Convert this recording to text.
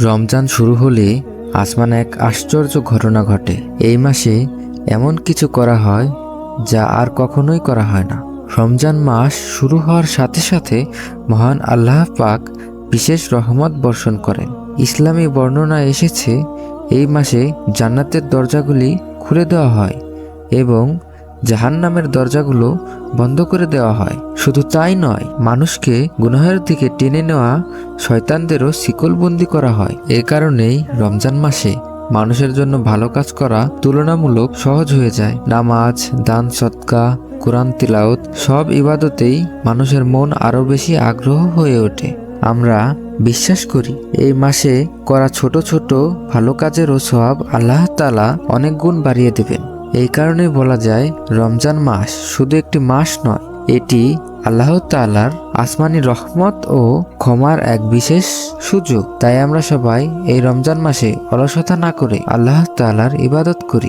রমজান শুরু হলে আসমানে এক আশ্চর্য ঘটনা ঘটে। এই মাসে এমন কিছু করা হয় যা আর কখনোই করা হয় না। রমজান মাস শুরু হওয়ার সাথে সাথে মহান আল্লাহ পাক বিশেষ রহমত বর্ষণ করেন। ইসলামী বর্ণনায় এসেছে এই মাসে জান্নাতের দরজাগুলি খুলে দেওয়া হয় এবং জাহান্নামের দরজাগুলো বন্ধ করে দেওয়া হয়। শুধু তাই নয়, মানুষকে গুনাহের দিকে টেনে নেওয়া শয়তানদেরও শিকলবন্দি করা হয়। এ কারণেই রমজান মাসে মানুষের জন্য ভালো কাজ করা তুলনামূলক সহজ হয়ে যায়। নামাজ, দান, সদকা, কোরআন তিলাওয়াত সব ইবাদতেই মানুষের মন আরো বেশি আগ্রহ হয়ে ওঠে। আমরা বিশ্বাস করি এই মাসে করা ছোট ছোট ভালো কাজেরও সওয়াব আল্লাহ তাআলা অনেক গুণ বাড়িয়ে দেবেন। এই কারণে বলা যায় রমজান মাস শুধু একটি মাস নয়, এটি আল্লাহ তাআলার আসমানি রহমত ও ক্ষমার এক বিশেষ সুযোগ। তাই আমরা সবাই এই রমজান মাসে অলসতা না করে আল্লাহ তাআলার ইবাদত করি।